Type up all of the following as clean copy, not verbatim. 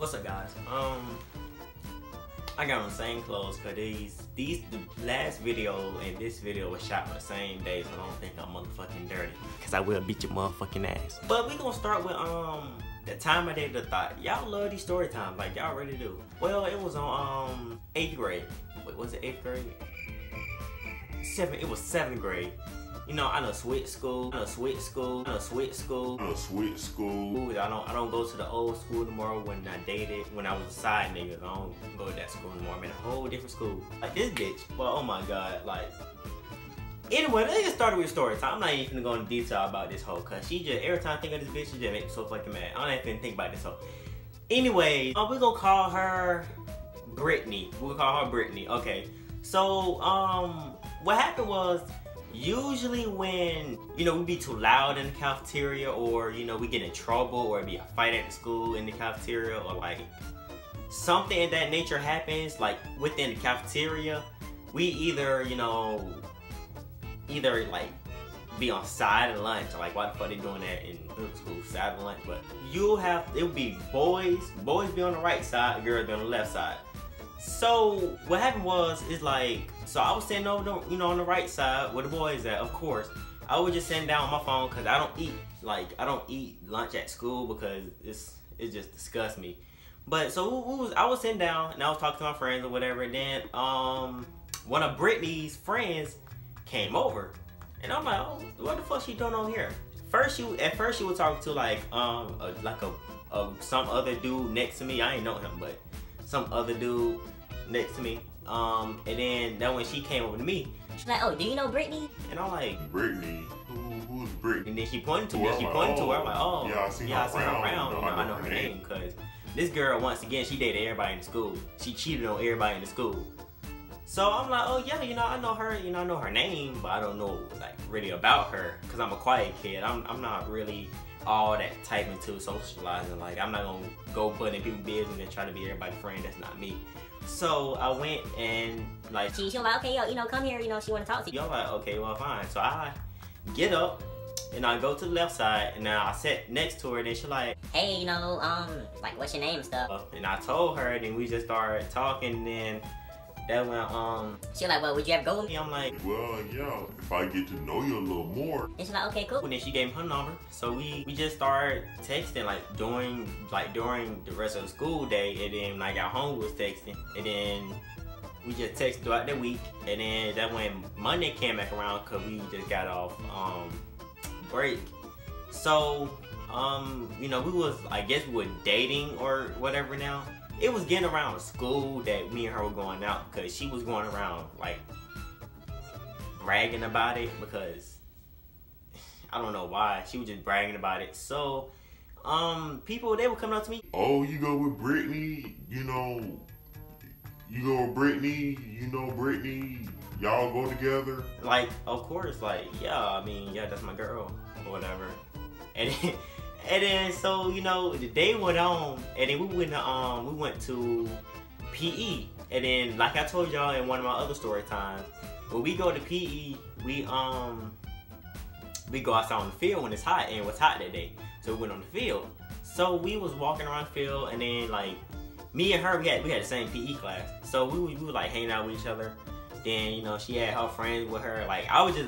What's up, guys? I got on the same clothes because the last video and this video was shot on the same day, so I don't think I'm motherfucking dirty. Cause I will beat your motherfucking ass. But we gonna start with the time I did the thought. Y'all love these story times, like y'all really do. Well, it was on 8th grade. Wait, was it 8th grade? It was 7th grade. You know, I done switch school. I done switch school. I don't go to the old school anymore. When I dated, when I was a side nigga, I don't go to that school anymore. I'm in a whole different school. Like this bitch. Well, oh my god, like. Anyway, let's get started with story time. I'm not even gonna go into detail about this hoe, cause she just every time I think of this bitch, she just makes me so fucking mad. I don't even think about this hoe. Anyway, we're gonna call her Brittany. We'll call her Brittany. Okay. So, what happened was, usually when, you know, we be too loud in the cafeteria, or, you know, we get in trouble, or it be a fight at the school in the cafeteria, or like something of that nature happens, like within the cafeteria, we either, you know, like be on side of lunch, or like why the fuck they doing that in middle school, side of lunch, but it would be boys be on the right side, girls be on the left side. So what happened was, is like, so I was sitting over, you know, on the right side where the boys at. Of course, I was just sitting down on my phone because I don't eat lunch at school because it just disgusts me. But so I was sitting down and I was talking to my friends or whatever. And then one of Brittany's friends came over, and I'm like, oh, what the fuck she doing over here? At first she was talking to like some other dude next to me. I ain't know him, but some other dude next to me. And then that when she came over to me, she's like, oh, do you know Brittany? And I'm like, Brittany? Who's Brittany? And then she pointed to me. I'm like, oh, yeah, I seen her around. I know her name, because this girl, once again, she dated everybody in the school. She cheated on everybody in the school. So I'm like, oh yeah, you know, I know her, you know, I know her name, but I don't know like really about her, because I'm a quiet kid. I'm not really all that type into socializing. Like, I'm not gonna go butt in people's business and try to be everybody's friend. That's not me. So I went and like, she was like, okay, yo, you know, come here, you know, she wanna talk to you. I'm like, okay, well, fine. So I get up and I go to the left side, and now I sit next to her, and then she's like, hey, you know, like, what's your name and stuff? And I told her, and then we just started talking, and then that went, she was like, well, would you ever go with me? I'm like, well, yeah, if I get to know you a little more. And she's like, okay, cool. And then she gave me her number. So we just started texting, like, during the rest of the school day. And then when I got home, we was texting. And then we just texted throughout the week. And then that when Monday came back around, because we just got off, break. So, you know, we was, I guess we were dating or whatever now. It was getting around school that me and her were going out, because she was going around like bragging about it, because I don't know why. She was just bragging about it. So people, they were coming up to me. Oh, you go with Brittany, you know, Brittany, y'all go together? Like, of course, like, yeah, I mean, yeah, that's my girl or whatever. And then, so, you know, the day went on, and then we went to PE. And then, like I told y'all in one of my other story times, when we go to PE, we go outside on the field when it's hot, and it was hot that day. So we went on the field. So we was walking around the field, and then, like, me and her, we had the same PE class. So we were like hanging out with each other. Then, you know, she had her friends with her. Like, I was just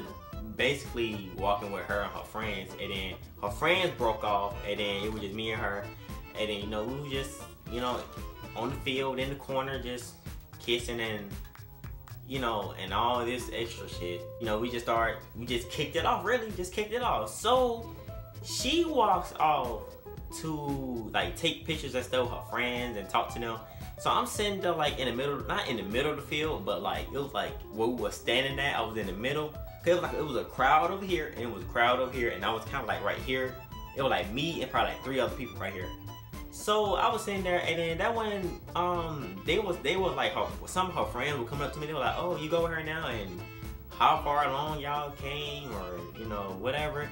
basically walking with her and her friends, and then her friends broke off, and then it was just me and her, and then, you know, we were just, you know, on the field in the corner just kissing, and, you know, and all this extra shit. You know, we just kicked it off, really, just kicked it off. So she walks off to like take pictures and stuff with her friends and talk to them. So I'm sitting there like in the middle, not in the middle of the field, but like it was like where we were standing at, I was in the middle. It was a crowd over here, and it was a crowd over here, and I was kind of like right here. It was like me and probably like 3 other people right here. So I was sitting there, and then that when they was like some of her friends were coming up to me. They were like, oh, you go with her now, and how far along y'all came, or, you know, whatever.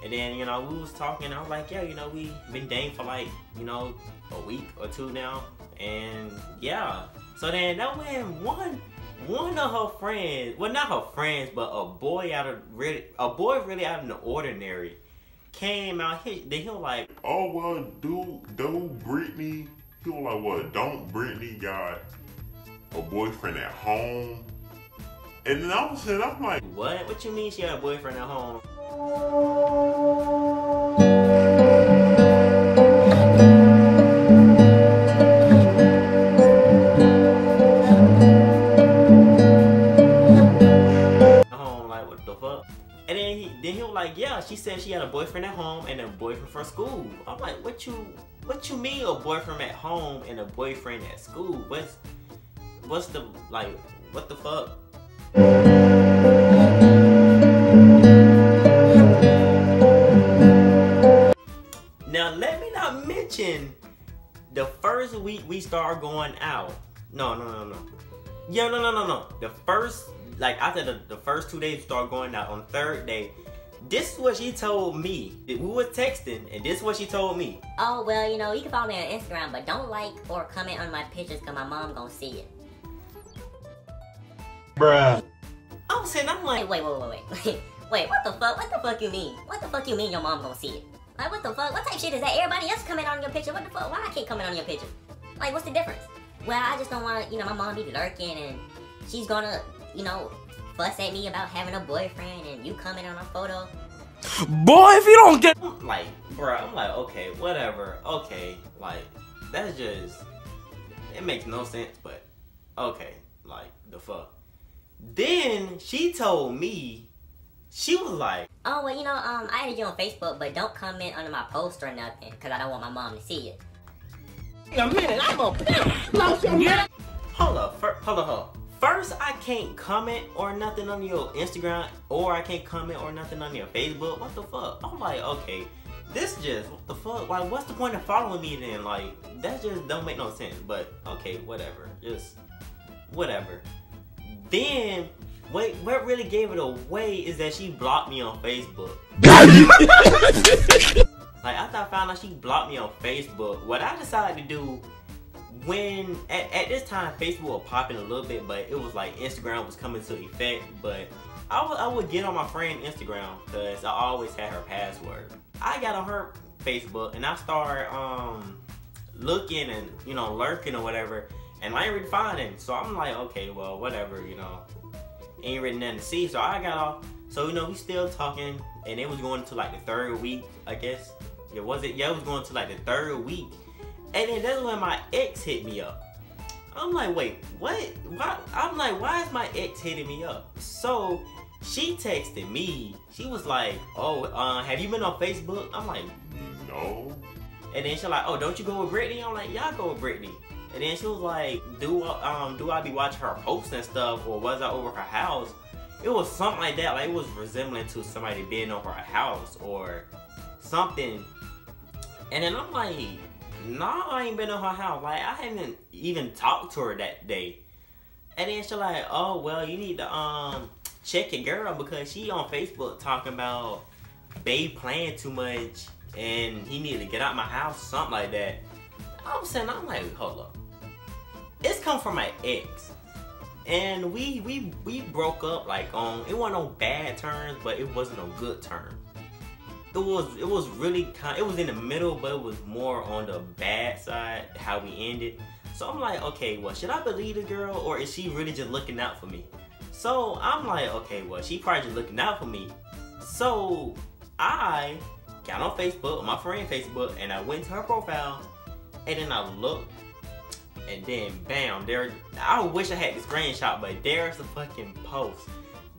And then, you know, we was talking. I was like, yeah, you know, we been dating for like, you know, a week or 2 now, and yeah. So then that when one of her friends, well, not her friends, but a boy really out of the ordinary came out here. Then he was like, oh, well, dude, Brittany, He was like, what, don't Brittany got a boyfriend at home? And then all of a sudden, I'm like, what? What you mean she had a boyfriend at home? Like, what the fuck? And then he was like, yeah, she said she had a boyfriend at home and a boyfriend for school. I'm like, what you mean a boyfriend at home and a boyfriend at school? What's the, like, what the fuck? Now let me not mention the first week we started going out. No. Yeah, no. The first, like after the first 2 days we started going out, on the third day, this is what she told me. We were texting, and this is what she told me. Oh, well, you know, you can follow me on Instagram, but don't like or comment on my pictures because my mom gonna see it. Bruh. I'm saying, I'm like... Wait, what the fuck? What the fuck you mean? What the fuck you mean your mom gonna see it? Like, what the fuck? What type of shit is that? Everybody else comment on your picture. What the fuck? Why I can't comment on your picture? Like, what's the difference? Well, I just don't want to, you know, my mom be lurking and she's gonna, you know, fuss at me about having a boyfriend and you comment on a photo. Boy, if you don't get... Like, bro, I'm like, okay, whatever. Okay, like, that's just... It makes no sense, but... Okay, like, the fuck. Then, she told me... She was like... Oh, well, you know, I added you on Facebook, but don't comment under my post or nothing, because I don't want my mom to see it. Wait a minute, I'm a pimp! Hold up. First, I can't comment or nothing on your Instagram, or I can't comment or nothing on your Facebook. What the fuck? I'm like, okay, this just, what the fuck? Like, what's the point of following me then? Like, that just don't make no sense. But, okay, whatever. Just, whatever. Then... Wait, what really gave it away is that she blocked me on Facebook. Like, after I found out she blocked me on Facebook, what I decided to do, when, at this time, Facebook was popping a little bit, but it was like Instagram was coming to effect, but I would get on my friend's Instagram, because I always had her password. I got on her Facebook, and I started, looking and, you know, lurking or whatever, and I ain't really finding, so I'm like, okay, well, whatever, you know. Ain't really nothing to see, so I got off. So, you know, we still talking, and it was going to like the third week, I guess. Yeah, was it? Yeah, it was going to like the third week. And then that's when my ex hit me up. I'm like, wait, what? Why? I'm like, why is my ex hitting me up? So, she texted me. She was like, oh, have you been on Facebook? I'm like, no. And then she's like, oh, don't you go with Brittany? I'm like, yeah, I go with Brittany. And then she was like, do I be watching her posts and stuff, or was I over her house? It was something like that. Like, it was resembling to somebody being over her house or something. And then I'm like, nah, I ain't been on her house. Like, I haven't even talked to her that day. And then she's like, oh, well, you need to check your girl, because she on Facebook talking about babe playing too much and he needed to get out my house, something like that. All of a sudden, I'm like, hold up. It's come from my ex. And we broke up like on, it wasn't on bad terms, but it wasn't on good terms. It was really it was in the middle, but it was more on the bad side, how we ended. So I'm like, okay, well, should I believe the girl, or is she really just looking out for me? So I'm like, okay, well, she probably just looking out for me. So I got on Facebook, on my friend's Facebook, and I went to her profile, and then I looked. And then, bam, there, I wish I had the screenshot, but there's the fucking post.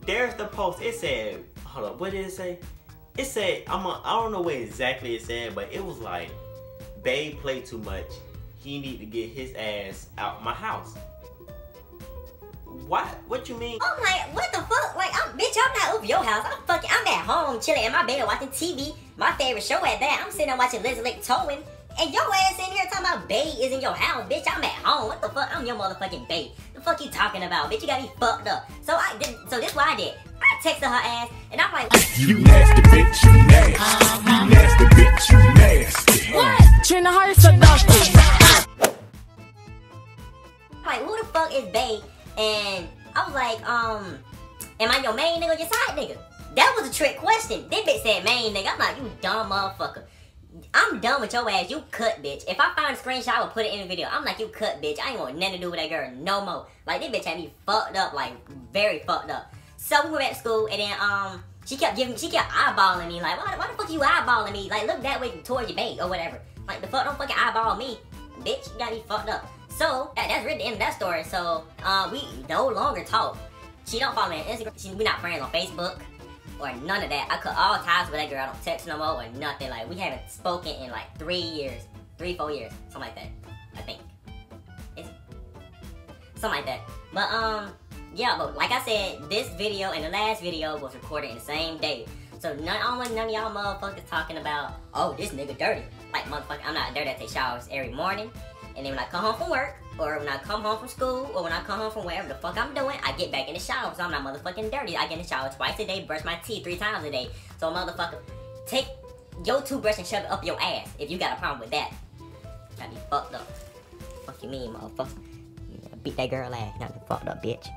There's the post. It said, hold up, what did it say? It said, I don't know what exactly it said, but it was like, babe play too much. He need to get his ass out my house. What? What you mean? I'm like, what the fuck? Like, bitch, I'm not over your house. I'm at home chilling in my bed watching TV. My favorite show at that. I'm sitting there watching Lizzie Lick towing. And your ass in here talking about bae is in your house, bitch. I'm at home. What the fuck? I'm your motherfucking bae. The fuck you talking about, bitch? You got me fucked up. So this what I did. I texted her ass, and I'm like, you nasty bitch, you nasty. You nasty bitch, you nasty. What? Trina, how you so nasty? I'm like, who the fuck is bae? And I was like, am I your main nigga or your side nigga? That was a trick question. This bitch said main nigga. I'm like, you dumb motherfucker. I'm done with your ass. You cut, bitch. If I find a screenshot, I will put it in the video. I'm like, you cut, bitch. I ain't want nothing to do with that girl no more. Like, this bitch had me fucked up, like, very fucked up. So we went back to school, and then, she kept eyeballing me. Like, why the fuck you eyeballing me? Like, look that way towards your bait or whatever. Like, the fuck, don't fucking eyeball me. Bitch, you got me fucked up. So, that's really the end of that story. So, we no longer talk. She don't follow me on Instagram. We not friends on Facebook or none of that. I cut all ties with that girl. I don't text no more or nothing. Like, we haven't spoken in like 3 years. 3-4 years. Something like that. I think. Is it? Something like that. But, yeah, but like I said, this video and the last video was recorded in the same day. So none of y'all motherfuckers talking about, oh, this nigga dirty. Like, motherfucker, I'm not dirty. I take showers every morning. And then when I come home from work, or when I come home from school, or when I come home from wherever the fuck I'm doing, I get back in the shower. So I'm not motherfucking dirty. I get in the shower twice a day, brush my teeth 3 times a day. So motherfucker, take your toothbrush and shove it up your ass if you got a problem with that. Got me fucked up. Fuck you mean, motherfucker. Beat that girl ass. Got me fucked up, bitch.